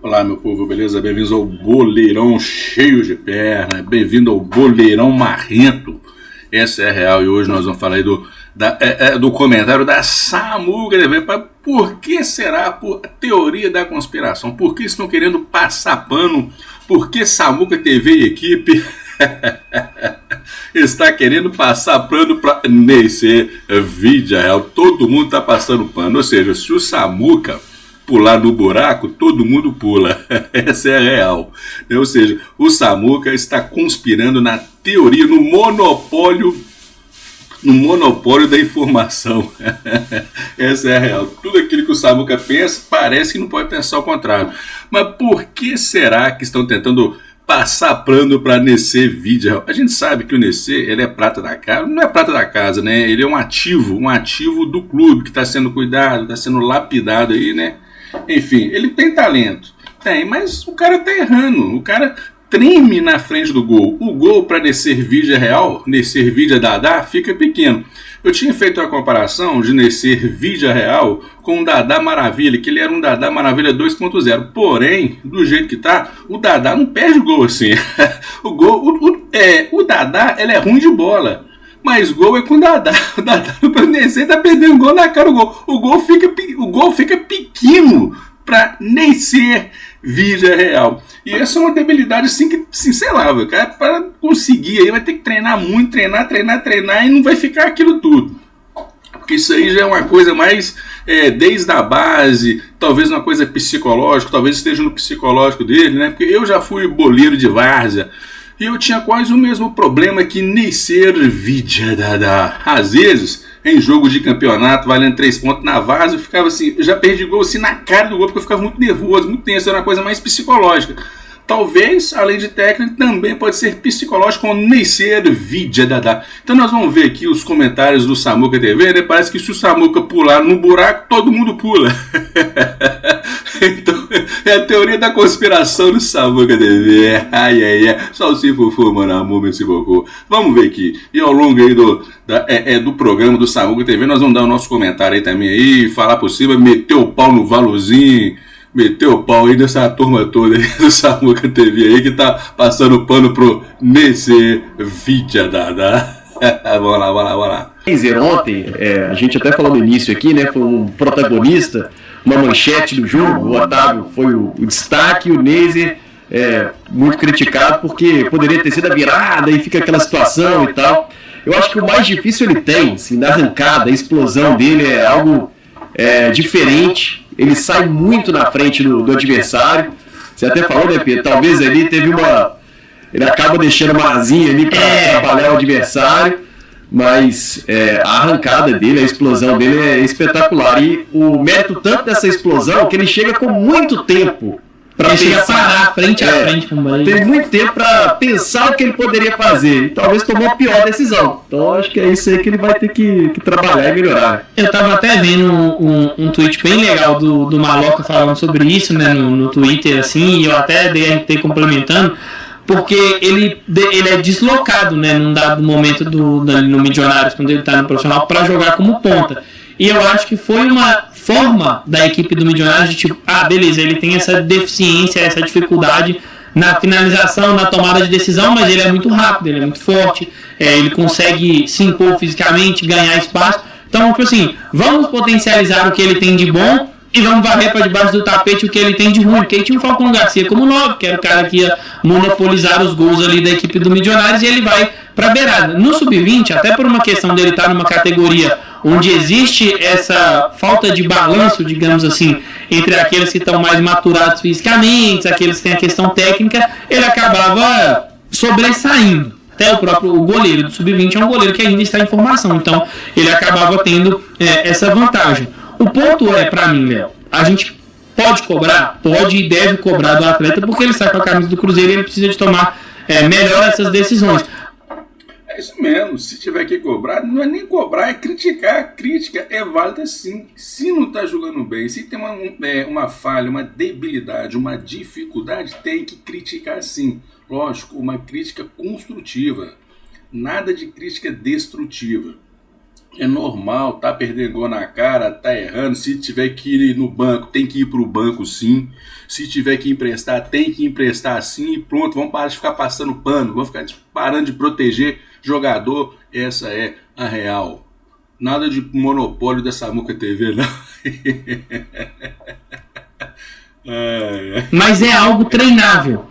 Olá, meu povo, beleza? Bem-vindos ao Boleirão Cheio de Perna, bem-vindo ao Boleirão Marrento. Essa é a real e hoje nós vamos falar aí do comentário da Samuca TV. Por que será por teoria da conspiração? Por que estão querendo passar pano? Por que Samuca TV e equipe está querendo passar pano para nesse vídeo real? Todo mundo está passando pano, ou seja, se o Samuca pular no buraco, todo mundo pula. Essa é a real. Ou seja, o Samuca está conspirando na teoria, no monopólio da informação. Essa é a real. Tudo aquilo que o Samuca pensa, parece que não pode pensar o contrário. Mas por que será que estão tentando passar pano para Nessê Vídeo? A gente sabe que o Nessê, ele é prata da casa, não é prata da casa, né? Ele é um ativo do clube que está sendo cuidado, está sendo lapidado aí, né? Enfim, ele tem talento, mas o cara tá errando, o cara treme na frente do gol. O gol para Nessê Vídeo real, Nessê Vídeo Dadá, fica pequeno. Eu tinha feito uma comparação de Nessê Vídeo real com o Dadá Maravilha, que ele era um Dadá Maravilha 2.0. Porém, do jeito que tá, o Dadá não perde o gol assim. O Dadá, ele é ruim de bola. Mas gol é com o Dadá. O Dadá o Nessê tá perdendo gol na cara do gol. O gol fica pequeno para Nessê Vídeo real. E essa é uma debilidade assim que, sei lá, cara, para conseguir aí vai ter que treinar muito, treinar e não vai ficar aquilo tudo. Porque isso aí já é uma coisa mais desde a base, talvez uma coisa psicológica, talvez esteja no psicológico dele, né? Porque eu já fui boleiro de várzea. E eu tinha quase o mesmo problema que Nessê Vídeo. Às vezes, em jogo de campeonato, valendo 3 pontos na várzea, eu ficava assim, eu já perdi gol assim na cara do gol, porque eu ficava muito nervoso, muito tenso, era uma coisa mais psicológica. Talvez, além de técnico, também pode ser psicológico com Nessê Vídeo. Então nós vamos ver aqui os comentários do Samuca TV, né? Parece que se o Samuca pular no buraco, todo mundo pula. Então, é a teoria da conspiração do Samuca TV. Só o Cifufu, mano, amor, meu Cifufu. Vamos ver aqui. E ao longo aí do programa do Samuca TV, nós vamos dar o nosso comentário aí também aí, falar por cima, meter o pau no valorzinho. Meteu o pau aí dessa turma toda aí do Samuca TV aí que tá passando pano pro Nessê Vídeo. Vamos lá. Ontem, a gente até falou no início aqui, né? Foi um protagonista, uma manchete do jogo. O Otávio foi o destaque, o Neiser muito criticado porque poderia ter sido a virada e fica aquela situação e tal. Eu acho que o mais difícil ele tem, assim, na arrancada, a explosão dele é algo diferente. Ele sai muito na frente do adversário. Você até falou, né, Pedro? Talvez ali ele acaba deixando uma asinha ali para trabalhar o adversário. Mas a arrancada dele, a explosão dele é espetacular. E o mérito tanto dessa explosão é que ele chega com muito tempo para pensar frente a frente com o Bahia. Teve muito tempo para pensar o que ele poderia fazer. E talvez tomou a pior decisão. Então acho que é isso aí que ele vai ter que trabalhar e melhorar. Eu tava até vendo um tweet bem legal do Maloca falando sobre isso, né, no Twitter, assim, e eu até dei complementando, porque ele é deslocado, né, num dado momento no Milionários, quando ele tá no profissional, para jogar como ponta. E eu acho que foi uma forma da equipe do Milionários de tipo, beleza, ele tem essa deficiência, essa dificuldade na finalização, na tomada de decisão, mas ele é muito rápido, ele é muito forte, ele consegue se impor fisicamente, ganhar espaço. Então, tipo assim, vamos potencializar o que ele tem de bom e vamos varrer para debaixo do tapete o que ele tem de ruim. Porque ele tinha o Falcão Garcia como 9, que era o cara que ia monopolizar os gols ali da equipe do Milionários, e ele vai para a beirada. No Sub-20, até por uma questão dele estar numa categoria onde existe essa falta de balanço, digamos assim, entre aqueles que estão mais maturados fisicamente, aqueles que têm a questão técnica, ele acabava sobressaindo. Até o goleiro do Sub-20 é um goleiro que ainda está em formação, então ele acabava tendo essa vantagem. O ponto para mim, Léo, a gente pode e deve cobrar do atleta, porque ele está com a camisa do Cruzeiro e ele precisa de tomar melhor essas decisões. É isso mesmo, se tiver que cobrar, não é nem cobrar, é criticar. A crítica é válida sim. Se não está jogando bem, se tem uma falha, uma debilidade, uma dificuldade, tem que criticar sim. Lógico, uma crítica construtiva. Nada de crítica destrutiva. É normal, tá perdendo gol na cara, tá errando. Se tiver que ir no banco, tem que ir pro banco sim. Se tiver que emprestar, tem que emprestar sim. E pronto, vamos parar de ficar passando pano, vamos ficar parando de proteger jogador. Essa é a real. Nada de monopólio da Samuca TV, não. Mas é algo treinável.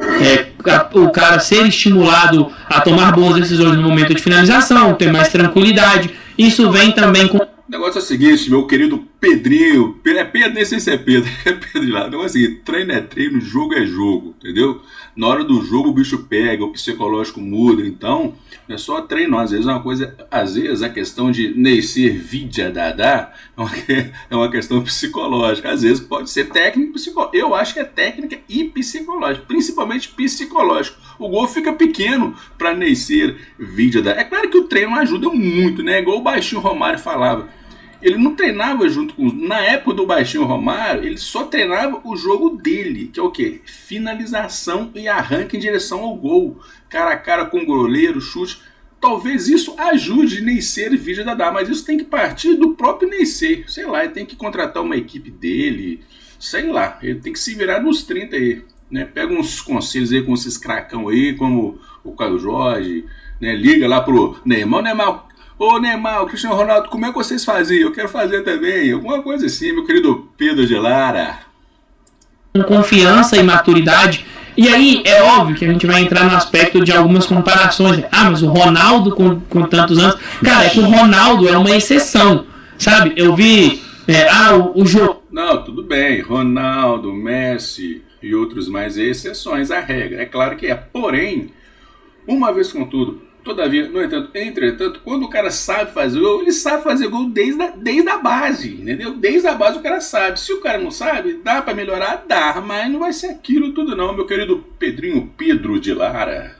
O cara ser estimulado a tomar boas decisões no momento de finalização, ter mais tranquilidade. Isso vem também com... O negócio é o seguinte, meu querido Pedrinho, é Pedro, nem sei se é Pedro, é Pedro de lá. O negócio é o seguinte, treino é treino, jogo é jogo, entendeu? Na hora do jogo o bicho pega, o psicológico muda, então não é só treino, às vezes é uma coisa, às vezes a questão de Neisser Vidia Dadá é uma questão psicológica, às vezes pode ser técnico e psicológico, eu acho que é técnica e psicológico, principalmente psicológico. O gol fica pequeno para Neisser Vidia Dadá. É claro que o treino ajuda muito, né? Igual o Baixinho Romário falava. Ele não treinava junto com... Na época do Baixinho Romário, ele só treinava o jogo dele, que é o quê? Finalização e arranque em direção ao gol. Cara a cara com o goleiro, chute. Talvez isso ajude Neisser e Vidia Dadá, mas isso tem que partir do próprio Neisser. Sei lá, ele tem que contratar uma equipe dele. Sei lá, ele tem que se virar nos 30 aí. Né? Pega uns conselhos aí com esses cracão aí, como o Caio Jorge. Né? Liga lá pro Neymar. Neymar... Ô Neymar, o Cristiano Ronaldo, como é que vocês faziam? Eu quero fazer também. Alguma coisa assim, meu querido Pedro de Lara. Com confiança e maturidade. E aí, é óbvio que a gente vai entrar no aspecto de algumas comparações. Ah, mas o Ronaldo com tantos anos... Cara, é que o Ronaldo é uma exceção, sabe? Eu vi... o jogo... Não, tudo bem. Ronaldo, Messi e outros mais exceções à regra. É claro que é. Porém, uma vez contudo... Todavia, no entanto, entretanto, quando o cara sabe fazer gol, ele sabe fazer gol desde a base, entendeu? Desde a base o cara sabe. Se o cara não sabe, dá pra melhorar? Dá, mas não vai ser aquilo tudo não, meu querido Pedrinho Pedro de Lara.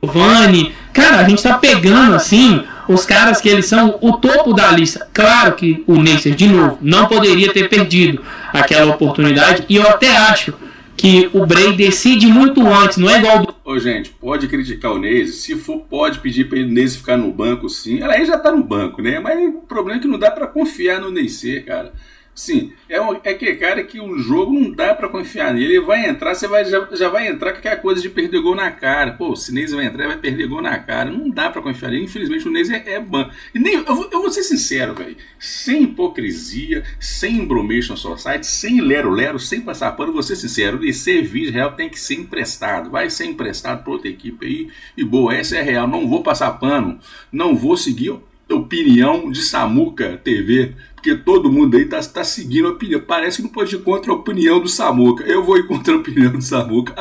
Vani, cara, a gente tá pegando assim os caras que eles são o topo da lista. Claro que o Neisser, de novo, não poderia ter perdido aquela oportunidade, e eu até acho que o Bray decide muito antes, não é igual do... Ô, gente, pode criticar o Neisser, se for, pode pedir para o Neisser ficar no banco, sim. Ela aí já tá no banco, né? Mas o problema é que não dá para confiar no Neisser, cara. Sim, é que, cara, que o jogo não dá pra confiar nele. Ele vai entrar, você já vai entrar com aquela coisa de perder gol na cara. Pô, se o Neisser vai entrar, ele vai perder gol na cara. Não dá pra confiar nele. Infelizmente, o Neisser é banco. E nem, eu vou ser sincero, velho. Sem hipocrisia, sem embromation society, sem lero-lero, sem passar pano, vou ser sincero. O Neisser Vidia Real tem que ser emprestado. Vai ser emprestado pra outra equipe aí. E boa, essa é real. Não vou passar pano. Não vou seguir opinião de Samuca TV, porque todo mundo aí tá seguindo a opinião. Parece que não pode ir contra a opinião do Samuca. Eu vou ir contra a opinião do Samuca.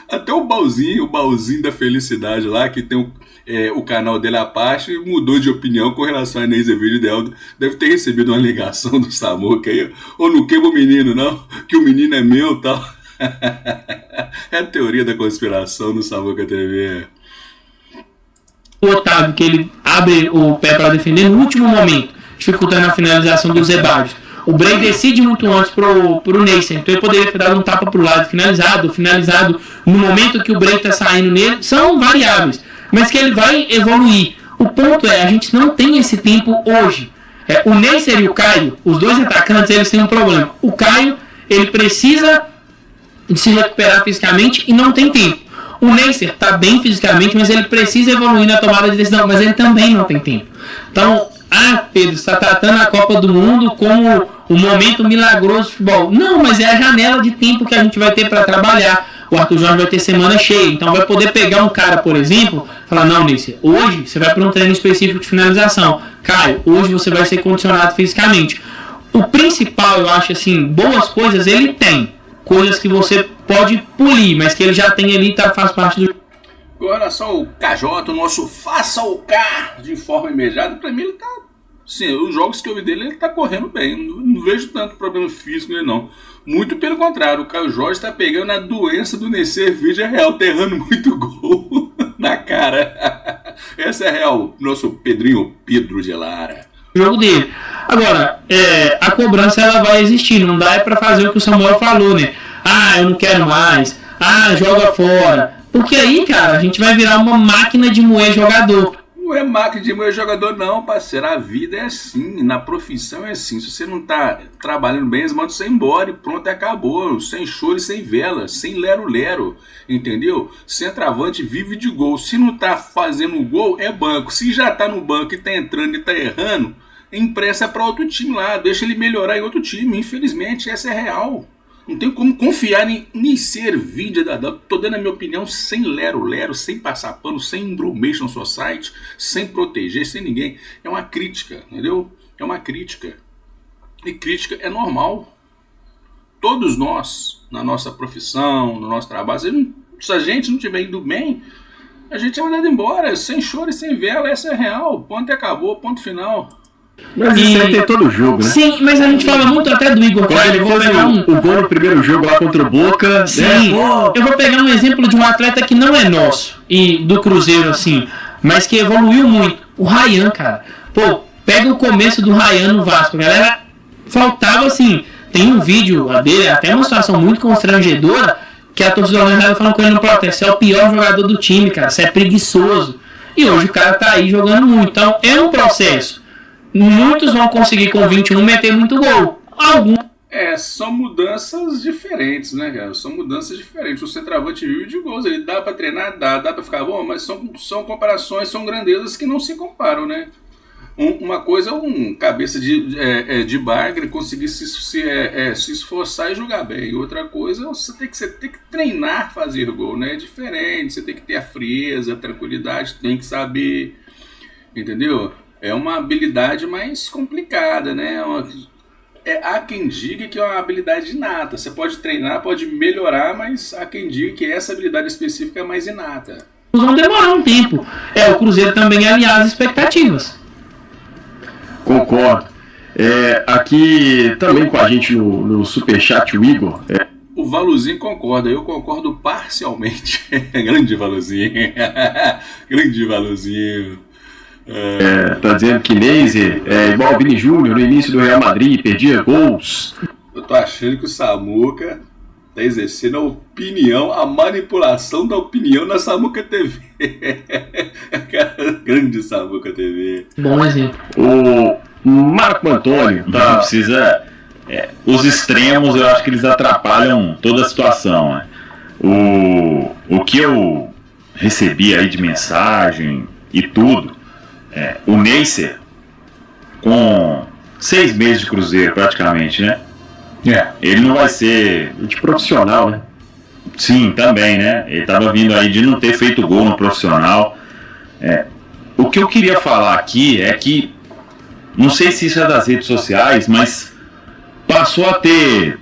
Até o baúzinho da felicidade lá, que tem o canal dele à parte, mudou de opinião com relação a Neisser Vidia Ideal. Deve ter recebido uma ligação do Samuca aí. Ou não queima o menino, não, que o menino é meu e tal. É a teoria da conspiração do Samuca TV. O Otávio, que ele abre o pé para defender no último momento, dificultando a finalização dos Zebadios. O Bray decide muito antes pro Neisser, então ele poderia ter dado um tapa pro lado, finalizado no momento que o Bray está saindo nele. São variáveis, mas que ele vai evoluir. O ponto é, a gente não tem esse tempo hoje. O Neisser e o Caio, os dois atacantes, eles têm um problema. O Caio, ele precisa de se recuperar fisicamente e não tem tempo. O Neisser está bem fisicamente, mas ele precisa evoluir na tomada de decisão, mas ele também não tem tempo. Então, Pedro, você está tratando a Copa do Mundo como um momento milagroso de futebol. Não, mas é a janela de tempo que a gente vai ter para trabalhar. O Arthur Jorge vai ter semana cheia, então vai poder pegar um cara, por exemplo, falar, não, Neisser, hoje você vai para um treino específico de finalização. Caio, hoje você vai ser condicionado fisicamente. O principal, eu acho assim, boas coisas ele tem. Coisas que você pode polir, mas que ele já tem ali, faz parte do... Agora só o KJ, o nosso faça o K de forma imediata, pra mim ele tá... Sim, os jogos que eu vi dele, ele tá correndo bem, não vejo tanto problema físico nele não. Muito pelo contrário, o Caio Jorge tá pegando a doença do Neisser Vidia Real, tá errando muito gol na cara. Essa é a real, nosso Pedrinho Pedro de Lara. O jogo dele. Agora, a cobrança ela vai existir, não dá pra fazer o que o Samuel falou, né? Eu não quero mais, joga fora. Porque aí, cara, a gente vai virar uma máquina de moer jogador. Não é máquina de moer jogador, não, parceiro. A vida é assim, na profissão é assim. Se você não tá trabalhando bem, eles mandam você embora e pronto, acabou. Sem choro e sem vela, sem lero-lero, entendeu? Centroavante vive de gol. Se não tá fazendo gol, é banco. Se já tá no banco e tá entrando e tá errando, empresta para outro time lá, deixa ele melhorar em outro time. Infelizmente, essa é real. Não tem como confiar em servir de Dadá. Tô dando a minha opinião sem lero-lero, sem passar pano, sem Bromation Society, sem proteger, sem ninguém. É uma crítica, entendeu? É uma crítica. E crítica é normal. Todos nós, na nossa profissão, no nosso trabalho, se a gente não estiver indo bem, a gente é mandado embora, sem choro e sem vela. Essa é real. Ponto e acabou, ponto final. Mas isso aí tem todo o jogo, né? Sim, mas a gente fala muito até do Igor Coelho. Ele fez o gol no primeiro jogo lá contra o Boca. Sim, né? Eu vou pegar um exemplo de um atleta que não é nosso, e do Cruzeiro, assim, mas que evoluiu muito. O Ryan, cara. Pô, pega o começo do Ryan no Vasco, galera. Faltava, assim, tem um vídeo dele, até uma situação muito constrangedora, que a torcida organizada falando com ele no protesto: você é o pior jogador do time, cara, você é preguiçoso. E hoje o cara tá aí jogando muito. Então, é um processo. Muitos vão conseguir com 21 meter muito gol. Alguns. São mudanças diferentes, né, cara? São mudanças diferentes. O centroavante vive de gols. Ele dá pra treinar, dá pra ficar bom, mas são comparações, são grandezas que não se comparam, né? Uma coisa é um cabeça de bagre conseguir se esforçar e jogar bem. Outra coisa é você tem que treinar fazer gol, né? É diferente. Você tem que ter a frieza, a tranquilidade, tem que saber, entendeu? É uma habilidade mais complicada, né? Há quem diga que é uma habilidade inata. Você pode treinar, pode melhorar, mas há quem diga que essa habilidade específica é mais inata. Vão demorar um tempo. O Cruzeiro também alinhar as expectativas. Concordo. Aqui também com a gente no Superchat, o Igor. O Valuzinho concorda, eu concordo parcialmente. Grande Valuzinho. Grande Valuzinho. Tá dizendo que Neise é igual o Vini Júnior no início do Real Madrid, perdia gols. Eu tô achando que o Samuca tá exercendo a opinião, a manipulação da opinião na Samuca TV. Grande Samuca TV. Bom exemplo. O Marco Antônio não precisa. Os extremos eu acho que eles atrapalham toda a situação, né? O que eu recebi aí de mensagem e tudo. O Neisser, com 6 meses de Cruzeiro praticamente, né? Ele não vai ser de profissional, né? Sim, também, né? Ele estava vindo aí de não ter feito gol no profissional. O que eu queria falar aqui é que, não sei se isso é das redes sociais, mas passou a ter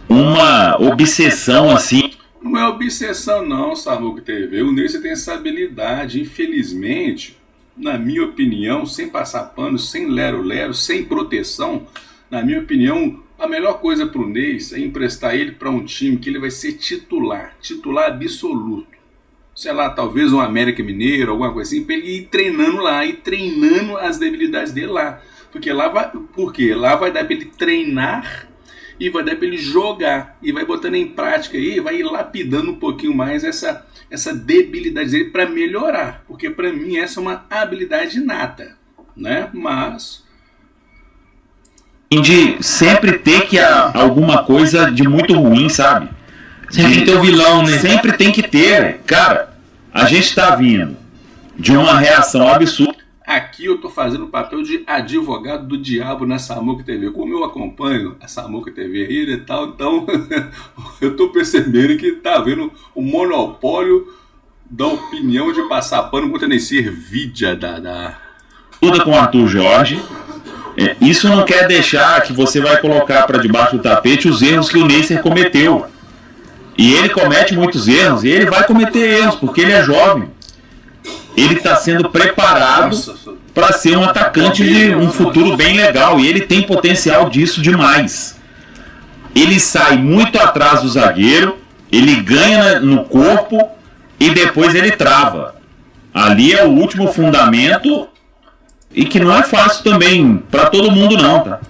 uma obsessão assim. Não é obsessão não, Samuca TV. O Neisser tem essa habilidade, infelizmente. Na minha opinião, sem passar pano, sem lero-lero, sem proteção, na minha opinião, a melhor coisa para o Neis é emprestar ele para um time que ele vai ser titular absoluto. Sei lá, talvez um América Mineiro, alguma coisa assim, para ele ir treinando lá, ir treinando as debilidades dele lá. Porque lá vai dar para ele treinar e vai dar para ele jogar, e vai botando em prática aí, vai ir lapidando um pouquinho mais essa debilidade dele para melhorar, porque para mim essa é uma habilidade inata, né? Mas de sempre ter que alguma coisa de muito ruim, sabe? Sempre tem o vilão, né? Sempre tem que ter, cara. A gente tá vindo de uma reação absurda. Aqui eu tô fazendo o papel de advogado do diabo na Samuca TV. Como eu acompanho a Samuca TV aí e tal, então eu tô percebendo que tá havendo um monopólio da opinião de passar pano contra nesse Ervídia Tudo com o Arthur Jorge. Isso não quer deixar que você vai colocar para debaixo do tapete os erros que o Neisser cometeu. E ele comete muitos erros, e ele vai cometer erros, porque ele é jovem. Ele está sendo preparado para ser um atacante de um futuro bem legal. E ele tem potencial disso demais. Ele sai muito atrás do zagueiro, ele ganha no corpo e depois ele trava. Ali é o último fundamento e que não é fácil também para todo mundo não, tá?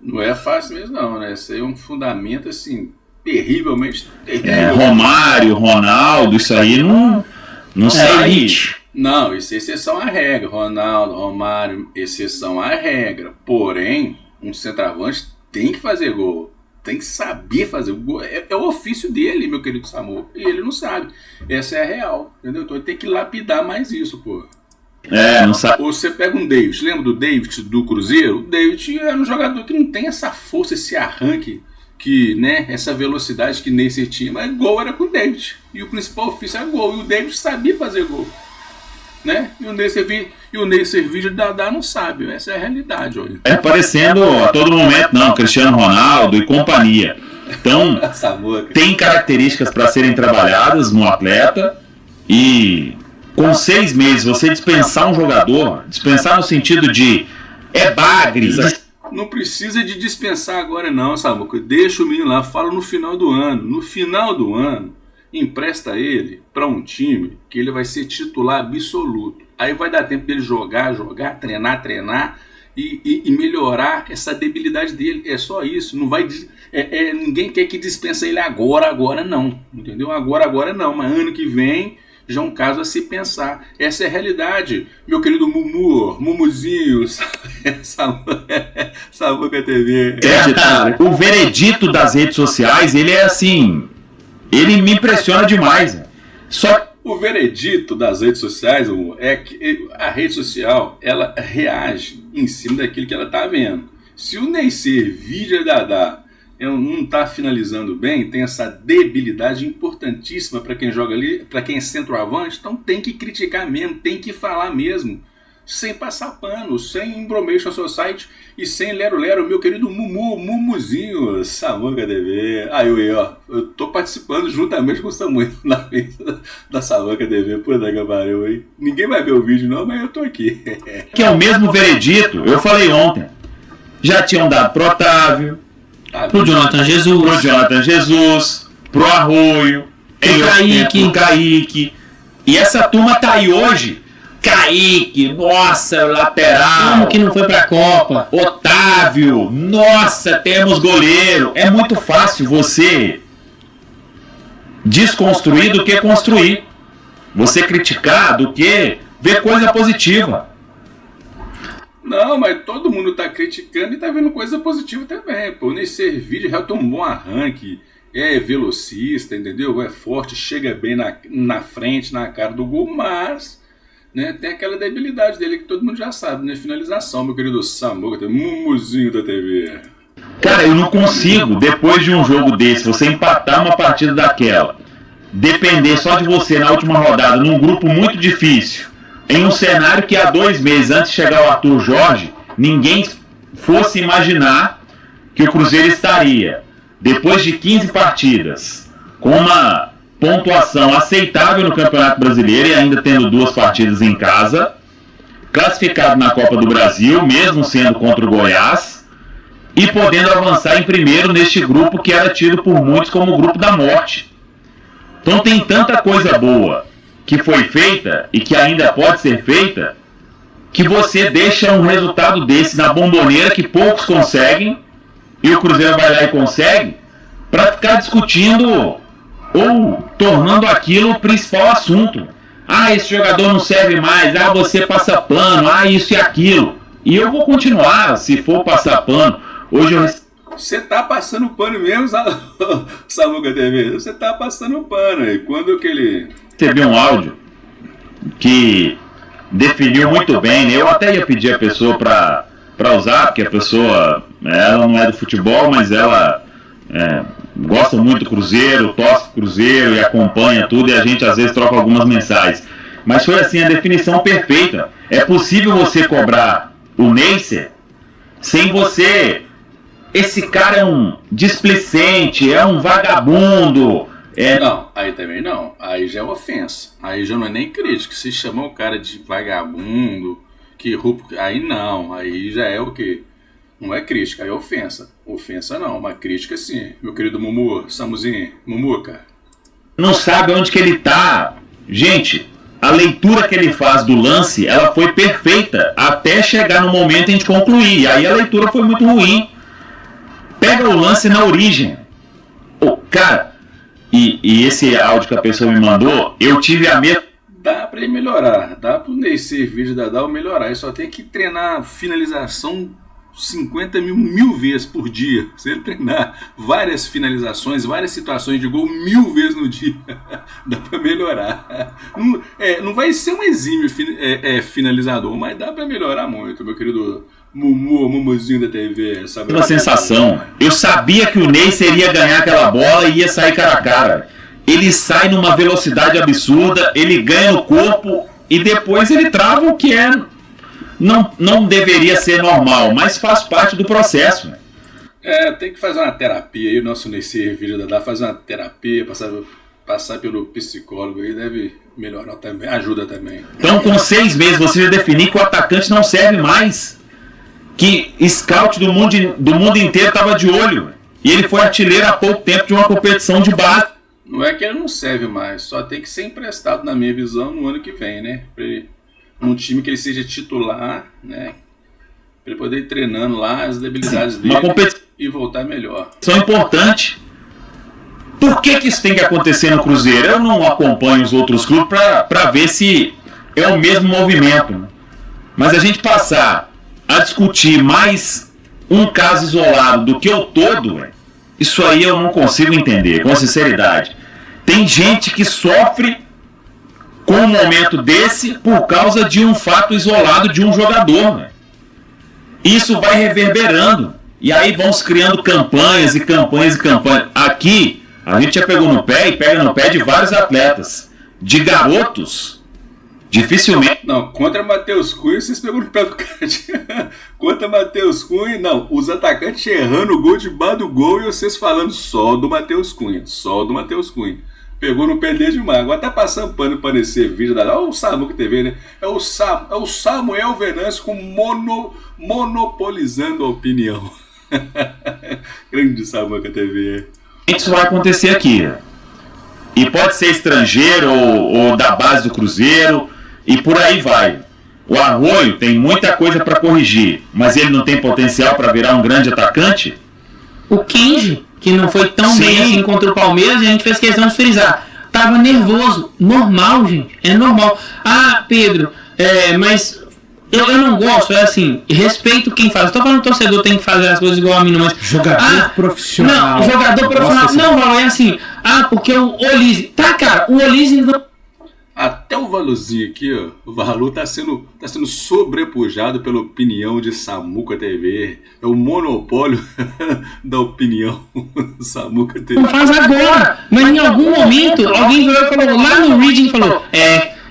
Não é fácil mesmo não, né? Isso aí é um fundamento assim, terrivelmente. Romário, Ronaldo, isso aí não sai. Não, isso é exceção à regra. Ronaldo, Romário, exceção à regra. Porém, um centroavante tem que fazer gol. Tem que saber fazer o gol. É o ofício dele, meu querido Samu. E ele não sabe. Essa é a real. Entendeu? Então ele tem que lapidar mais isso, pô. Não sabe. Ou você pega um David. Lembra do David do Cruzeiro? O David era um jogador que não tem essa força, esse arranque, que, né, essa velocidade que Neisser tinha. Mas gol era com o David. E o principal ofício era gol. E o David sabia fazer gol. Né? E o Neisser Vídeo Dadá não sabe, essa é a realidade hoje. É aparecendo a todo momento, não, Cristiano Ronaldo e companhia. Então, tem características para serem trabalhadas no atleta e com 6 meses você dispensar um jogador, dispensar no sentido de bagre. Não precisa de dispensar agora não, Samuca. Deixa o menino lá, fala no final do ano. No final do ano, empresta ele para um time que ele vai ser titular absoluto. Aí vai dar tempo dele jogar, treinar e melhorar essa debilidade dele. É só isso. Não vai ninguém quer que dispensa ele agora não. Entendeu? Agora não. Mas ano que vem já é um caso a se pensar. Essa é a realidade. Meu querido Mumuzinho, Samuca TV. O veredito das redes sociais, ele é assim... Ele me impressiona demais. O veredito das redes sociais é que a rede social, ela reage em cima daquilo que ela está vendo. Se o Neisser Vídeo Dadá não está finalizando bem, tem essa debilidade importantíssima para quem joga ali, para quem é centroavante, então tem que criticar mesmo, tem que falar mesmo, sem passar pano, sem Embromation Society e sem lero-lero, meu querido Mumuzinho, Samuca TV. Aí eu tô participando juntamente com o Samuel na mesa da Samuca TV, puta que pariu, hein? Ninguém vai ver o vídeo não, mas eu tô aqui. Que é o mesmo veredito, eu falei ontem, já tinham dado pro Otávio, pro Jonathan Jesus, pro Arroio, pro Kaique, e essa turma tá aí hoje. Kaique, nossa, lateral. Como que não foi pra Copa? Otávio, nossa, temos goleiro. É muito fácil você desconstruir do que construir. Você criticar do que ver coisa positiva. Não, mas todo mundo tá criticando e tá vendo coisa positiva também. Pô, nesse vídeo já tem um bom arranque. É velocista, entendeu? É forte, chega bem na frente, na cara do gol, mas... né, tem aquela debilidade dele que todo mundo já sabe, né? Finalização, meu querido Samuca, Mumuzinho da TV. Cara, eu não consigo, depois de um jogo desse, você empatar uma partida daquela, depender só de você na última rodada, num grupo muito difícil, em um cenário que há 2 meses antes de chegar o Arthur Jorge, ninguém fosse imaginar que o Cruzeiro estaria, depois de 15 partidas, com uma pontuação aceitável no Campeonato Brasileiro e ainda tendo 2 partidas em casa, classificado na Copa do Brasil, mesmo sendo contra o Goiás, e podendo avançar em primeiro neste grupo que era tido por muitos como o grupo da morte. Então tem tanta coisa boa que foi feita e que ainda pode ser feita, que você deixa um resultado desse na bomboneira que poucos conseguem, e o Cruzeiro vai lá e consegue, para ficar discutindo ou tornando aquilo o principal assunto. Esse jogador não serve mais, você passa pano, isso e aquilo. E eu vou continuar, se for passar pano. Hoje eu... Você tá passando pano mesmo, Samuca TV? Você tá passando pano aí. Quando que ele... Recebi um áudio que definiu muito bem, né? Eu até ia pedir a pessoa para usar, porque a pessoa, ela não é do futebol, mas ela... gosta muito do Cruzeiro, torce pro Cruzeiro e acompanha tudo, e a gente às vezes troca algumas mensagens. Mas foi assim a definição perfeita. É possível você cobrar o Neisser sem você... Esse cara é um displicente, é um vagabundo. Não, aí também não. Aí já é ofensa. Aí já não é nem crítica. Se chamar o cara de vagabundo, que roupa... Aí não, aí já é o quê? Não é crítica, aí é ofensa. Ofensa não, uma crítica sim. Meu querido Samuzinho, Mumuca. Não sabe onde que ele tá. Gente, a leitura que ele faz do lance, ela foi perfeita até chegar no momento em que concluir. E aí a leitura foi muito ruim. Pega o lance na origem. Cara, e esse áudio que a pessoa me mandou, eu tive a mesma... Dá para ele melhorar, dá para o Neisser Vídeo da Dadá melhorar. Ele só tem que treinar finalização 50 mil vezes por dia. Se ele treinar várias finalizações, várias situações de gol 1000 vezes no dia, dá para melhorar. Não vai ser um exímio finalizador, mas dá para melhorar muito, meu querido Mumuzinho da TV. Sabe? Uma sensação. Eu sabia que o Neisser ia ganhar aquela bola e ia sair cara a cara. Ele sai numa velocidade absurda, ele ganha no corpo e depois ele trava o que não deveria ser normal, mas faz parte do processo. Tem que fazer uma terapia aí, o nosso Neisser Vídeo da Dadá fazer uma terapia, passar pelo psicólogo aí, deve melhorar também, ajuda também. Então com 6 meses você já definir que o atacante não serve mais, que scout do mundo inteiro estava de olho, e ele foi artilheiro há pouco tempo de uma competição de base. Não é que ele não serve mais, só tem que ser emprestado, na minha visão, no ano que vem, né? Pra ele, num time que ele seja titular, né? Pra ele poder ir treinando lá as debilidades dele e voltar melhor. Competição importante. Por que isso tem que acontecer no Cruzeiro? Eu não acompanho os outros clubes para ver se é o mesmo movimento. Mas a gente passar a discutir mais um caso isolado do que o todo, isso aí eu não consigo entender, com sinceridade. Tem gente que sofre com um momento desse por causa de um fato isolado de um jogador. Isso vai reverberando. E aí vão se criando campanhas e campanhas e campanhas. Aqui, a gente já pegou no pé e pega no pé de vários atletas. De garotos, dificilmente... Não, contra Matheus Cunha, vocês pegou no pé do cara. Contra Matheus Cunha, não. Os atacantes errando o gol debaixo do gol e vocês falando só do Matheus Cunha. Só do Matheus Cunha. Pegou no pé dele demais. Agora tá passando pano para esse vídeo. Olha o Samuca TV, né? É o Samuel Venâncio monopolizando a opinião. Grande Samuca TV. Isso vai acontecer aqui. E pode ser estrangeiro ou da base do Cruzeiro. E por aí vai. O Arroio tem muita coisa para corrigir, mas ele não tem potencial para virar um grande atacante? O Kenji, que não foi tão bem assim contra o Palmeiras, a gente fez questão de frisar. Tava nervoso. Normal, gente. É normal. Ah, Pedro, mas eu não gosto. É assim, respeito quem faz. Eu tô falando que o torcedor tem que fazer as coisas igual a mim, mas... Jogador profissional. Não, jogador profissional. Não, Valor, é assim. Ah, porque o Olise... Tá, cara, o Olise não... Até o Valorzinho aqui, ó, o Valor tá sendo sobrepujado pela opinião de Samuca TV. É o monopólio da opinião do Samuca TV. Não faz agora, mas em algum momento alguém falou lá no Reading, falou,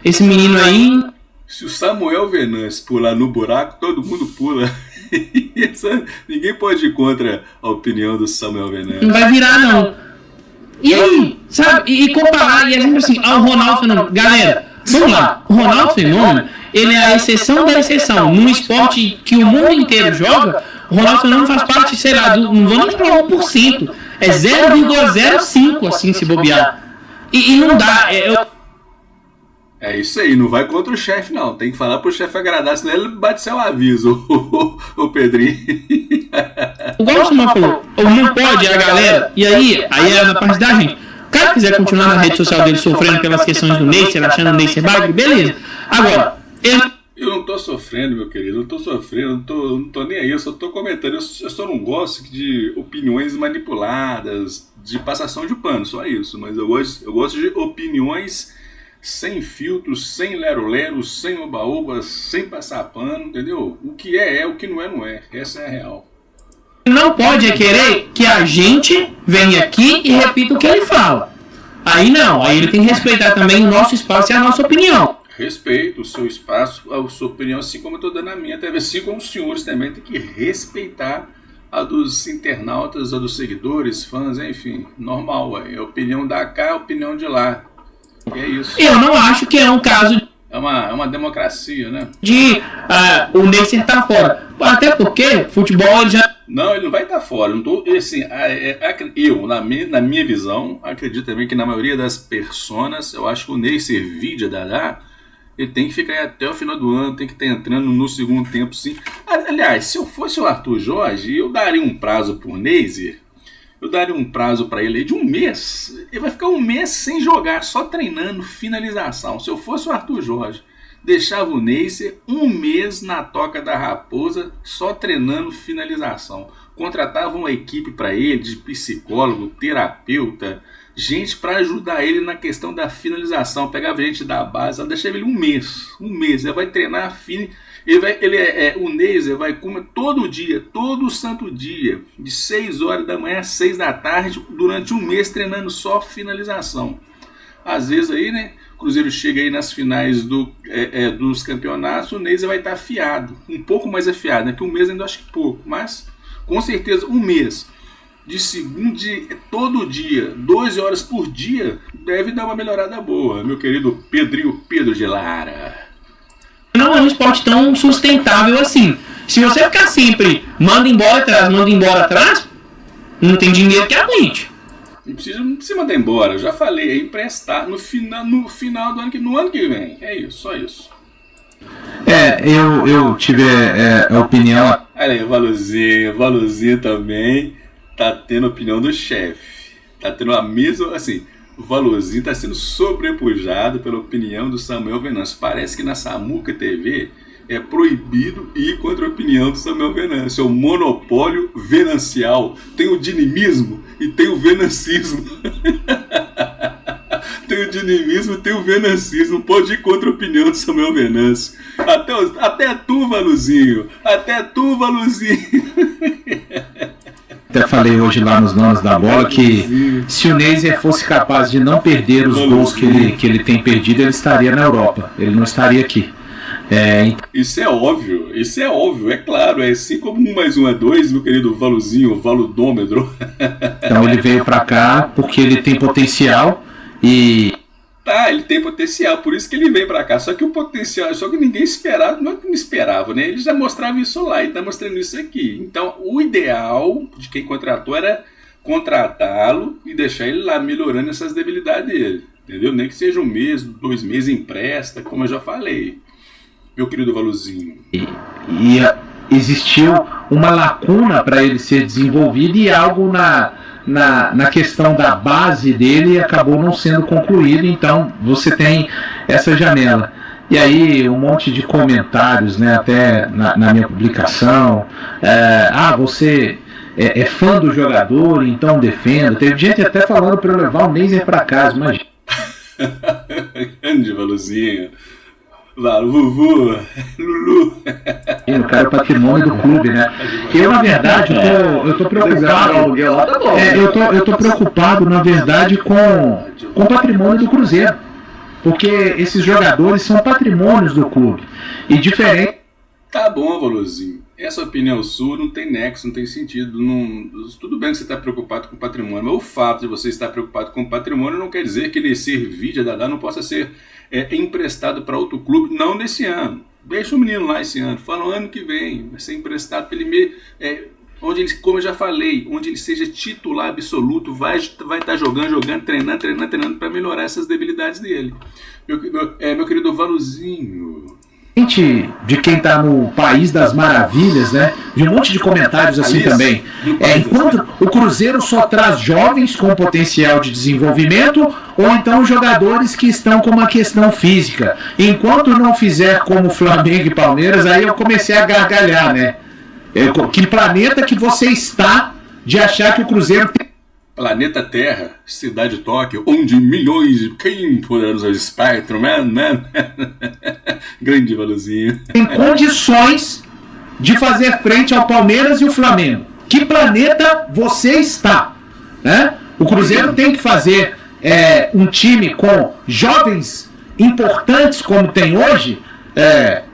esse menino aí... Se o Samuel Venâncio pular no buraco, todo mundo pula. Ninguém pode ir contra a opinião do Samuel Venâncio. Não vai virar, não. E aí, sabe? E comparar, e é sempre assim, o Ronaldo Fenômeno. Galera, vamos lá. O Ronaldo Fenômeno, ele é a exceção da exceção. Num esporte que o mundo inteiro joga, o Ronaldo Fenômeno faz parte, sei lá, não vou nem falar 1%. É 0,05, assim, se bobear. E não dá. É isso aí, não vai contra o chefe, não. Tem que falar pro chefe agradar, senão ele bate seu aviso, o Pedrinho. Igual o Samuel falou, não pode a galera, e aí é na parte da gente. O cara quiser continuar na rede social dele sofrendo pelas questões do Neisser, achando o Neisser bagre, beleza. Agora, eu não tô sofrendo, meu querido, não tô sofrendo, não tô nem aí, eu só tô comentando. Eu só não gosto de opiniões manipuladas, de passação de pano, só isso. Mas eu gosto de opiniões sem filtros, sem lero-lero, sem oba-oba, sem passar pano, entendeu? O que é, o que não é. Essa é a real. Não pode querer que a gente venha aqui e repita o que ele fala. Aí não, aí ele tem que respeitar também o nosso espaço e a nossa opinião. Respeito o seu espaço, a sua opinião, assim como eu estou dando a minha, até assim como os senhores também têm que respeitar a dos internautas, a dos seguidores, fãs, enfim, normal. A opinião da cá, a opinião de lá. E é isso. Eu não acho que é um caso... É uma democracia, né? O Neisser tá fora. Até porque futebol ele já... Não, ele não vai estar fora. Não tô, assim, eu, na minha visão, acredito também que na maioria das personas, eu acho que o Neisser Vídeo da Dadá, ele tem que ficar aí até o final do ano, tem que estar entrando no segundo tempo, sim. Aliás, se eu fosse o Arthur Jorge, eu daria um prazo por Neisser. eu daria um prazo para ele de um mês. Ele vai ficar um mês sem jogar, só treinando finalização. Se eu fosse o Arthur Jorge, deixava o Neisser um mês na toca da raposa, só treinando finalização. Contratava uma equipe para ele, de psicólogo, terapeuta, gente para ajudar ele na questão da finalização. Pegava gente da base, deixava ele um mês. Ele vai treinar o Neisser vai comer todo dia, todo santo dia, de 6 horas da manhã às 6 da tarde, durante um mês treinando só finalização. Às vezes aí, né, o Cruzeiro chega aí nas finais dos campeonatos, o Neisser vai estar afiado, um pouco mais afiado, né, que um mês ainda acho que pouco, mas com certeza um mês, de segundo todo dia, 12 horas por dia, deve dar uma melhorada boa, meu querido Pedro de Lara. Não é um esporte tão sustentável assim. Se você ficar sempre manda embora atrás, não tem dinheiro que aguente. Não precisa mandar embora, já falei, é emprestar no final do ano que vem. É isso, só isso. Eu tive a opinião. Olha aí, o Valuzinho também tá tendo a opinião do chefe. Tá tendo a mesma, assim, o Valuzinho está sendo sobrepujado pela opinião do Samuel Venâncio. Parece que na Samuca TV é proibido ir contra a opinião do Samuel Venâncio. É o monopólio venancial. Tem o dinimismo e tem o venancismo. Tem o dinimismo e tem o venancismo. Pode ir contra a opinião do Samuel Venâncio. Até tu, Valuzinho. Até falei hoje lá nos Donos da Bola que se o Neisser fosse capaz de não perder os gols que ele tem perdido, ele estaria na Europa, ele não estaria aqui. Isso é óbvio, é claro, é assim como 1 mais 1 é 2, meu querido Valuzinho, Valudômetro. Então ele veio pra cá porque ele tem potencial e... Tá, ele tem potencial, por isso que ele veio pra cá. Só que o potencial, só que ninguém esperava, não é que não esperava, né? Ele já mostrava isso lá e tá mostrando isso aqui. Então, o ideal de quem contratou era contratá-lo e deixar ele lá melhorando essas debilidades dele. Entendeu? Nem que seja 1 mês, 2 meses, empresta, como eu já falei. Meu querido Valuzinho. E existiu uma lacuna para ele ser desenvolvido e algo na questão da base dele acabou não sendo concluído, então você tem essa janela. E aí um monte de comentários, né, até na minha publicação, você é fã do jogador, então defenda. Teve gente até falando para eu levar o Neisser para casa, mas... Grande Valuzinho. Vuvu, Lulu. O cara é o patrimônio do clube, né? Eu, na verdade, eu tô preocupado. Eu tô preocupado, na verdade, com o patrimônio do Cruzeiro. Porque esses jogadores são patrimônios do clube. E diferente. Tá bom, Valuzinho. Essa opinião sua não tem nexo, não tem sentido. Tudo bem que você está preocupado com o patrimônio, mas o fato de você estar preocupado com o patrimônio não quer dizer que nesse vídeo Dadá não possa ser emprestado para outro clube, não nesse ano. Deixa o menino lá esse ano, fala o ano que vem, vai ser emprestado para ele onde ele, como eu já falei, onde ele seja titular absoluto, vai estar jogando, treinando para melhorar essas debilidades dele. Meu querido Valuzinho. De quem está no País das Maravilhas, né? Vi um monte de comentários assim também. Enquanto o Cruzeiro só traz jovens com potencial de desenvolvimento, ou então jogadores que estão com uma questão física. Enquanto não fizer como Flamengo e Palmeiras, aí eu comecei a gargalhar, né? Que planeta que você está de achar que o Cruzeiro tem... Planeta Terra, cidade Tóquio, onde milhões de... Quem poderá usar o Spectrum, man? Grande Valuzinho. Tem condições de fazer frente ao Palmeiras e o Flamengo. Que planeta você está? Né? O Cruzeiro tem que fazer um time com jovens importantes como tem hoje.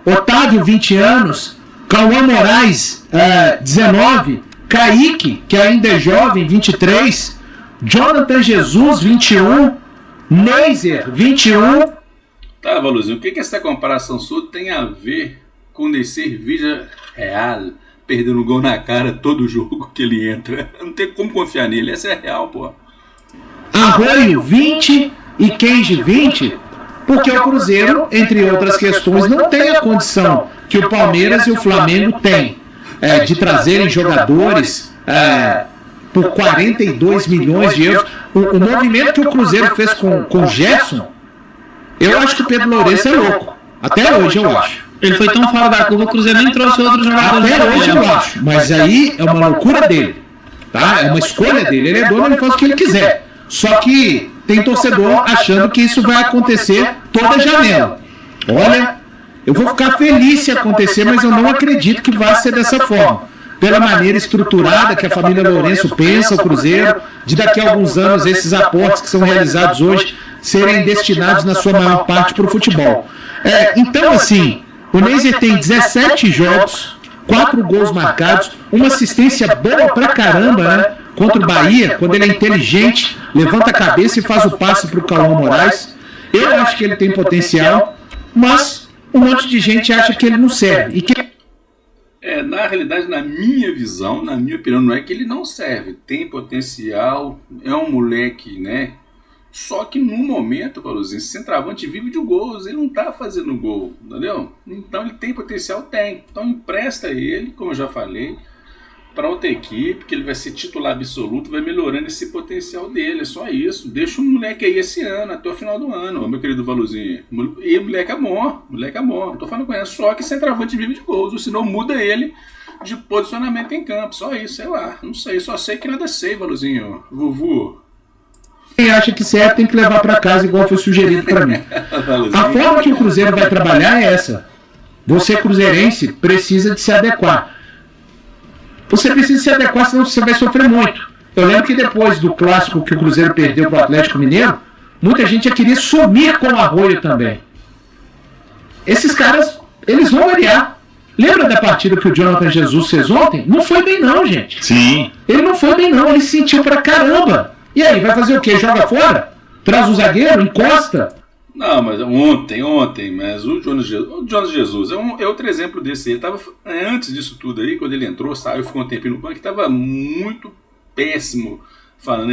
Otávio, 20 anos. Cauã Moraes, 19. Kaique, que ainda é jovem, 23. Jonathan Jesus, 21. Neisser, 21. Tá, Valuzinho, o que essa comparação sua tem a ver com descer Vídea Real, perdendo gol na cara todo jogo que ele entra? Não tem como confiar nele, essa é real, pô. Arroio, 20 e Kenji, 20, porque o Cruzeiro, entre outras questões, não tem a condição que o Palmeiras e o Flamengo têm. De trazerem jogadores por 42 milhões de euros. O movimento que o Cruzeiro fez com o Gerson, eu acho que o Pedro Lourenço é louco. Até hoje eu acho. Ele foi tão fora da curva, o Cruzeiro nem trouxe outro jogador. Até hoje eu acho. Mas aí é uma loucura dele. Tá? É uma escolha dele. Ele é dono, ele faz o que ele quiser. Só que tem torcedor achando que isso vai acontecer toda janela. Olha, eu vou ficar feliz se acontecer, mas eu não acredito que vai ser dessa forma. Pela maneira estruturada que a família Lourenço pensa, o Cruzeiro, de daqui a alguns anos esses aportes que são realizados hoje serem destinados na sua maior parte para o futebol. Então, assim, o Neiser tem 17 jogos, 4 gols marcados, uma assistência boa pra caramba, né? Contra o Bahia, quando ele é inteligente, levanta a cabeça e faz o passe para o Cauã Moraes. Eu acho que ele tem potencial, mas um monte de gente acha que ele não serve. Na realidade, na minha visão, na minha opinião, não é que ele não serve. Tem potencial, é um moleque, né? Só que no momento, Valuzinho, esse centroavante vive de gols, ele não tá fazendo gol, entendeu? Então ele tem potencial? Tem. Então empresta ele, como eu já falei, para outra equipe, que ele vai ser titular absoluto, vai melhorando esse potencial dele, é só isso. Deixa o moleque aí esse ano, até o final do ano, meu querido Valuzinho. E o moleque é bom, não tô falando com ele, só que centroavante vive de gols, ou senão muda ele de posicionamento em campo, só isso, sei lá, não sei, só sei que nada sei, Valuzinho, Vuvu. Quem acha que serve tem que levar para casa, igual foi sugerido para mim. A forma que o Cruzeiro vai trabalhar é essa. Você, cruzeirense, precisa de se adequar. Você precisa se adequar, senão você vai sofrer muito. Eu lembro que depois do clássico que o Cruzeiro perdeu para o Atlético Mineiro, muita gente já queria sumir com o Arroio também. Esses caras, eles vão variar. Lembra da partida que o Jonathan Jesus fez ontem? Não foi bem não, gente. Sim. Ele não foi bem não, ele se sentiu pra caramba. E aí, vai fazer o quê? Joga fora? Traz o zagueiro? Encosta? Não, mas ontem, mas o Jonas Jesus é outro exemplo desse. Ele tava, antes disso tudo aí, quando ele entrou, saiu, ficou um tempinho no banco, estava muito péssimo,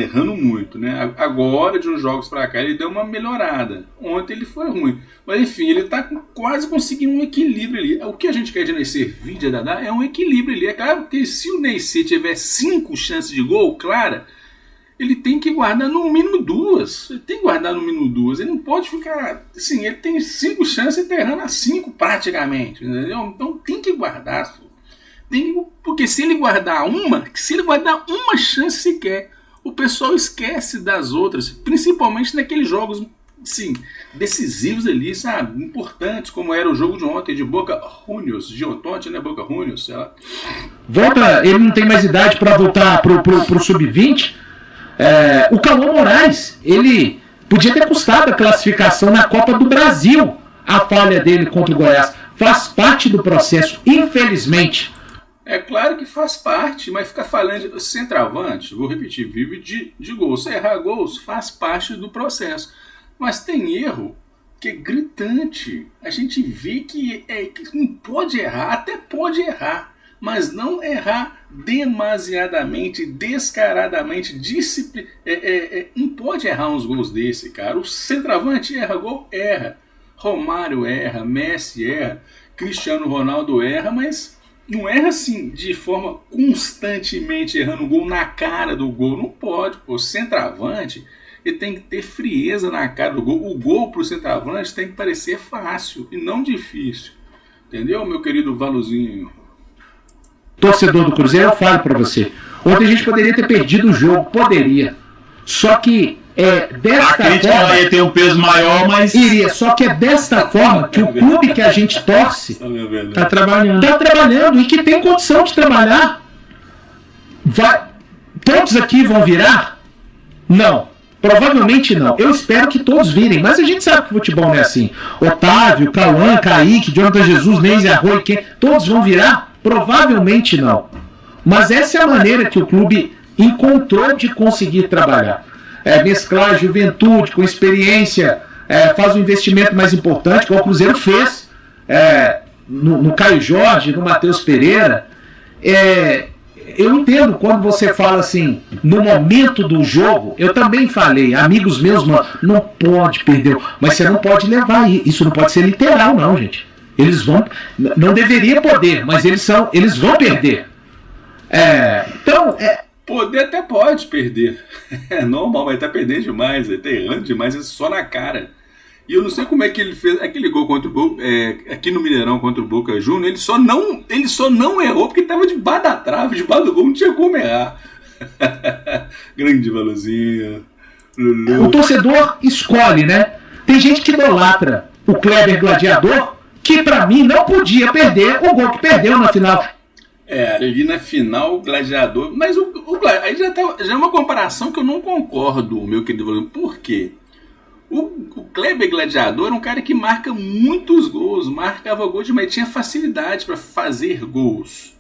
errando muito, né? Agora, de uns jogos pra cá, ele deu uma melhorada. Ontem ele foi ruim. Mas enfim, ele tá quase conseguindo um equilíbrio ali. O que a gente quer de Neicer Vídea Dadá é um equilíbrio ali. É claro que se o Neicer tiver 5 chances de gol, clara, ele tem que guardar no mínimo 2. Ele tem que guardar no mínimo 2. Ele não pode ficar... Assim, ele tem 5 chances e tá errando a 5 praticamente. Entendeu? Então tem que guardar. Porque se ele guardar uma chance sequer, o pessoal esquece das outras. Principalmente naqueles jogos, assim, decisivos ali, sabe? Importantes, como era o jogo de ontem de Boca Juniors. De Otonte, né? Boca Juniors, sei lá. Ele não tem mais idade para voltar pro Sub-20. O Cauã Moraes, ele podia ter custado a classificação na Copa do Brasil. A falha dele contra o Goiás faz parte do processo, infelizmente. É claro que faz parte, mas ficar falando de centroavante, vou repetir, vive de gols. Se errar gols faz parte do processo. Mas tem erro que é gritante. A gente vê que não pode errar, até pode errar, mas não errar demasiadamente, descaradamente, não pode errar uns gols desse, cara. O centroavante erra gol? Erra. Romário erra, Messi erra, Cristiano Ronaldo erra, mas não erra assim, de forma constantemente errando gol na cara do gol. Não pode, pô. O centroavante, ele tem que ter frieza na cara do gol. O gol pro centroavante tem que parecer fácil e não difícil. Entendeu, meu querido Valuzinho? Torcedor do Cruzeiro, eu falo pra você. Ontem a gente poderia ter perdido o jogo, poderia. Só que desta a crítica forma ia ter um peso maior, mas iria. Só que é desta forma que o clube que a gente torce Tá trabalhando. está trabalhando e que tem condição de trabalhar. Todos aqui vão virar? Não. Provavelmente não. Eu espero que todos virem, mas a gente sabe que o futebol não é assim. Otávio, Cauã, Kaique, Jonathan Jesus, Neiser, Arroio, todos vão virar? Provavelmente não. Mas essa é a maneira que o clube encontrou de conseguir trabalhar. Mesclar a juventude com experiência, faz um investimento mais importante, que o Cruzeiro fez no Caio Jorge, no Matheus Pereira. Eu entendo quando você fala assim, no momento do jogo, eu também falei, amigos meus, não pode perder, mas você não pode levar, isso não pode ser literal não, gente. Eles vão, não deveria poder, mas eles vão perder. Então, Poder até pode perder. É normal, mas tá perdendo demais, ele tá errando demais, é só na cara. E eu não sei como é que ele fez aquele gol contra o Boca, aqui no Mineirão contra o Boca Juniors, ele só não errou porque tava debaixo da trave, debaixo do gol, não tinha como errar. Grande Valuzinho. O torcedor escolhe, né? Tem gente que idolatra o Kleber Gladiador, que pra mim não podia perder o gol que perdeu na final. Ali na final, o Gladiador. Mas aí já é uma comparação que eu não concordo, meu querido Valuzinho. Por quê? O Kleber Gladiador é um cara que marca muitos gols, marcava gol demais, tinha facilidade para fazer gols.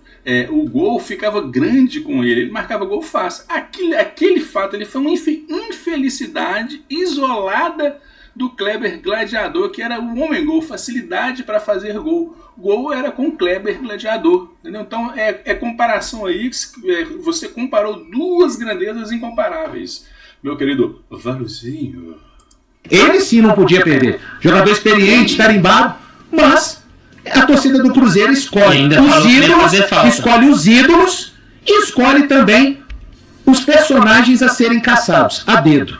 O gol ficava grande com ele marcava gol fácil. Aquele fato ali foi uma infelicidade isolada do Kleber Gladiador, que era o homem gol, facilidade para fazer gol. Gol era com o Kleber Gladiador, entendeu? Então comparação aí, você comparou duas grandezas incomparáveis, meu querido Valuzinho. Ele sim não podia perder. Jogador experiente, tarimbado, mas a torcida do Cruzeiro escolhe os ídolos e escolhe também os personagens a serem caçados, a dedo.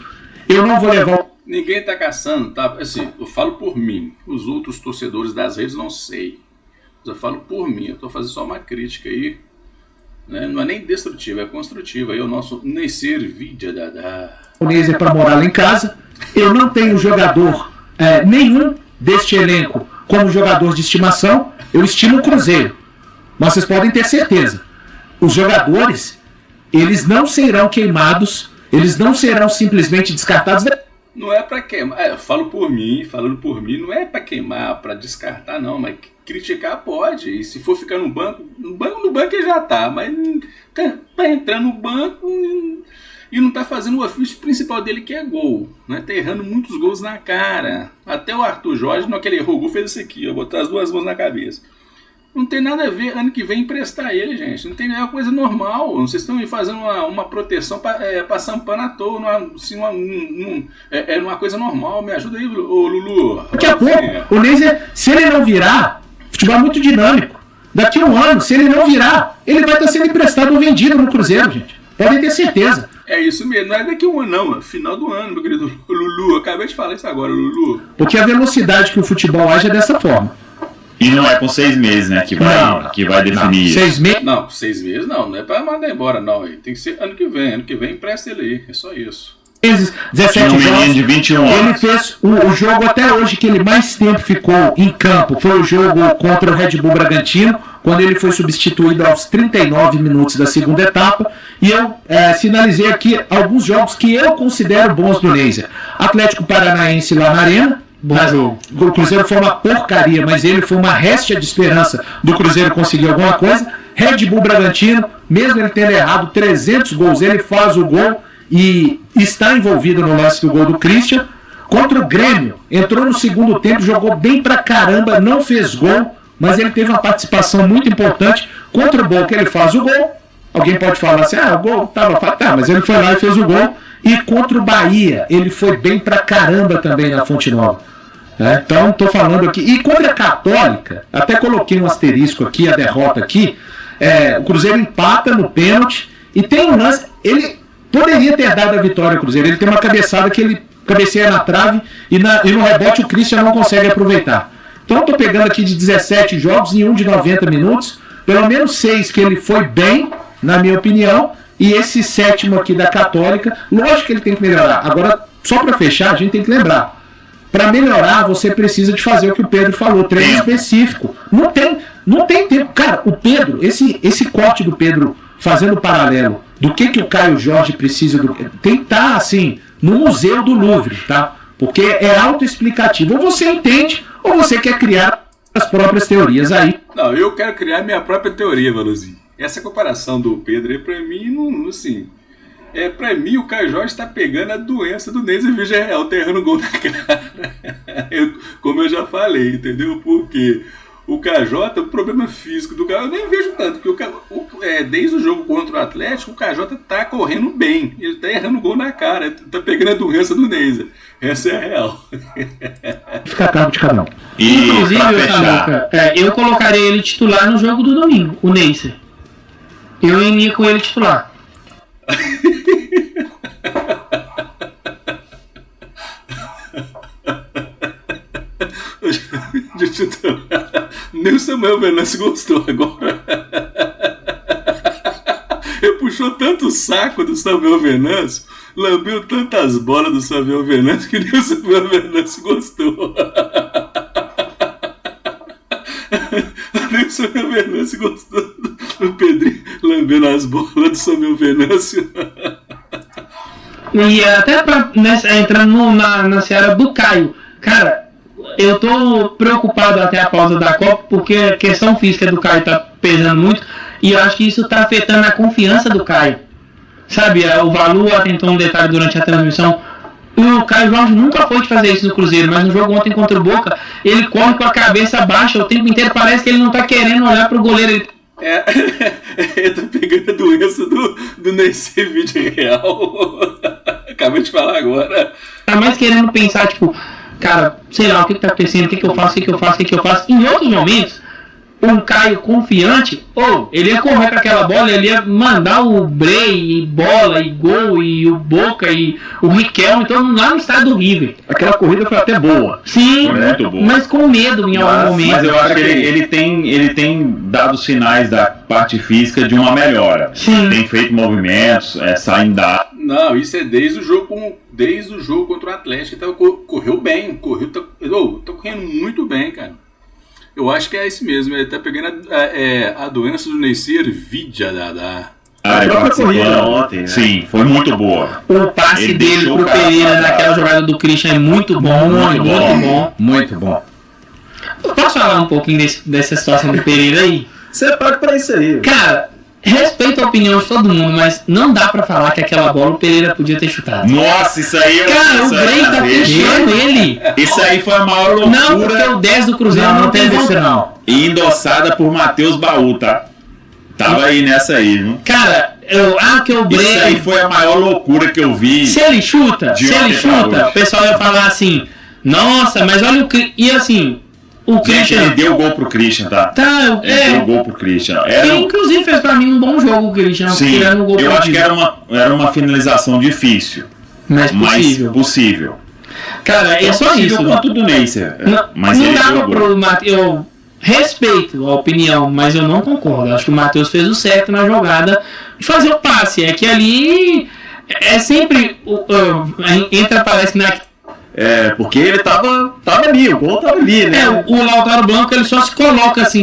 Eu não vou levar... Ninguém tá caçando, tá? Assim, eu falo por mim. Os outros torcedores das redes não sei. Mas eu falo por mim. Eu tô fazendo só uma crítica aí. Né? Não é nem destrutiva, é construtiva. Aí o nosso Neisser Vidia o Neiser para morar lá em casa. Eu não tenho jogador nenhum deste elenco como jogador de estimação. Eu estimo o Cruzeiro. Mas vocês podem ter certeza. Os jogadores, eles não serão queimados. Eles não serão simplesmente descartados. Não é para queimar, falando por mim, não é para queimar, para descartar não, mas criticar pode, e se for ficar no banco ele já tá, mas tá entrando no banco e não tá fazendo o ofício principal dele, que é gol, né? Tá errando muitos gols na cara, até o Arthur Jorge, no que ele errou o gol, fez isso aqui, botar as duas mãos na cabeça. Não tem nada a ver, ano que vem emprestar ele, gente. Não tem nenhuma coisa normal. Vocês estão fazendo uma proteção passando pano à toa. Numa coisa normal. Me ajuda aí, Lulu. Daqui a pouco, o Neiser, se ele não virar, futebol é muito dinâmico. Daqui a um ano, se ele não virar, ele vai estar sendo emprestado ou vendido no Cruzeiro, gente. Podem ter certeza. É isso mesmo. Não é daqui a um ano, não. É final do ano, meu querido Lulu. Eu acabei de falar isso agora, Lulu. Porque a velocidade que o futebol age é dessa forma. E não é com 6 meses, né, que vai definir isso. 6 meses? Não, 6 meses não é pra mandar embora, não. Tem que ser ano que vem empresta ele aí, é só isso. 17 jogos, de 21 anos. Ele fez o jogo até hoje que ele mais tempo ficou em campo, foi o jogo contra o Red Bull Bragantino, quando ele foi substituído aos 39 minutos da segunda etapa, e eu sinalizei aqui alguns jogos que eu considero bons do Neiser. Atlético Paranaense lá na Arena, bom jogo. O Cruzeiro foi uma porcaria, mas ele foi uma réstia de esperança do Cruzeiro conseguir alguma coisa. Red Bull Bragantino, mesmo ele tendo errado 300 gols, ele faz o gol e está envolvido no lance do gol do Christian. Contra o Grêmio, entrou no segundo tempo, jogou bem pra caramba, não fez gol, mas ele teve uma participação muito importante. Contra o Boca, ele faz o gol. Alguém pode falar assim, o gol tava fácil, mas ele foi lá e fez o gol. E contra o Bahia, ele foi bem pra caramba também na Fonte Nova. Então, estou falando aqui. E contra a Católica, até coloquei um asterisco aqui, a derrota aqui. O Cruzeiro empata no pênalti. E tem um lance. Ele poderia ter dado a vitória ao Cruzeiro. Ele tem uma cabeçada que ele cabeceia na trave. E no rebote o Christian não consegue aproveitar. Então, estou pegando aqui de 17 jogos em um de 90 minutos. Pelo menos 6 que ele foi bem, na minha opinião. E esse 7º aqui da Católica. Lógico que ele tem que melhorar. Agora, só para fechar, a gente tem que lembrar. Para melhorar, você precisa de fazer o que o Pedro falou, treino específico. Não tem tempo. Cara, o Pedro, esse corte do Pedro fazendo paralelo do que o Caio Jorge precisa tem que estar assim, no Museu do Louvre, tá? Porque é autoexplicativo. Ou você entende, ou você quer criar as próprias teorias aí. Não, eu quero criar minha própria teoria, Valuzinho. Essa comparação do Pedro aí, pra mim, não assim... pra mim, o Caio Jorge está pegando a doença do Neiser Villarreal, tá errando gol na cara. Como eu já falei, entendeu? Porque o KJ, o problema físico do KJ, eu nem vejo tanto, porque desde o jogo contra o Atlético, o KJ tá correndo bem, ele tá errando gol na cara, tá pegando a doença do Neiser. Essa é a real. Fica a cargo de cada um. Inclusive, eu colocaria ele titular no jogo do domingo, o Neiser. Eu iria com ele titular. Nem o Samuel Venâncio gostou agora. Ele puxou tanto o saco do Samuel Venâncio, lambeu tantas bolas do Samuel Venâncio que nem o Samuel Venâncio gostou. Nem o Samuel Venâncio gostou do Pedrinho lambendo as bolas do Samuel Venâncio. E até entrando na seara do Caio, cara, eu tô preocupado até a pausa da Copa, porque a questão física do Caio tá pesando muito, e eu acho que isso tá afetando a confiança do Caio. Sabe, o Valu atentou um detalhe durante a transmissão, o Caio Jorge nunca foi de fazer isso no Cruzeiro, mas no jogo ontem contra o Boca, ele corre com a cabeça baixa o tempo inteiro, parece que ele não tá querendo olhar pro goleiro. Ele tá pegando a doença do Neyce Vídeo Real. Acabei de falar agora. Tá mais querendo pensar, tipo, cara, sei lá, o que tá acontecendo, o que eu faço. Em outros momentos, um Caio confiante, ele ia correr com aquela bola, ele ia mandar o Brey, e bola, e gol, e o Boca, e o Riquelme, então lá no estádio do River. Aquela corrida foi até boa. Sim, Foi muito boa. mas com medo em algum momento. Mas eu acho que ele tem dado sinais da parte física de uma melhora. Sim. Tem feito movimentos, saindo da... Não, isso é desde o jogo contra o Atlético. Ele correu bem, tá correndo muito bem, cara. Eu acho que é isso mesmo, ele tá pegando a doença do Neisser Vidia A própria corrida ontem, né? Sim, foi muito boa. O passe Ele dele deixou pro o cara Pereira parar. naquela jogada do Christian é muito bom, muito bom. Muito bom. Eu posso falar um pouquinho dessa situação do Pereira aí? Você paga pra isso aí. Cara, respeito a opinião de todo mundo, mas não dá pra falar que aquela bola o Pereira podia ter chutado. Nossa, isso aí... Cara, o Brey tá fechando ele. Isso aí foi a maior loucura. Não, porque o 10 do Cruzeiro não tem isso vontade. não. E endossada por Matheus Baú, tá? Tava aí nessa aí, viu? Cara, que o Isso aí Brey... foi a maior loucura que eu vi. Se ele chuta, De ontem pra hoje. o pessoal ia falar assim, nossa, mas olha o... E assim, o Gente, Christian... ele deu gol pro Christian, tá? Tá, Ele deu gol pro Christian. Ele inclusive fez pra mim um bom jogo, o Christian, Sim, tirando o gol eu acho que perdido. era uma finalização difícil, Mas mas possível. Cara, é só isso. Quanto do Neisser. Mas Não ele dava deu gol. pro Matheus. Eu respeito a opinião, mas eu não concordo. Acho que o Matheus fez o certo na jogada de fazer o passe. É que ali é sempre. Entra, parece na. Porque ele tava ali, o gol tava ali, né? O Lautaro Blanco ele só se coloca assim.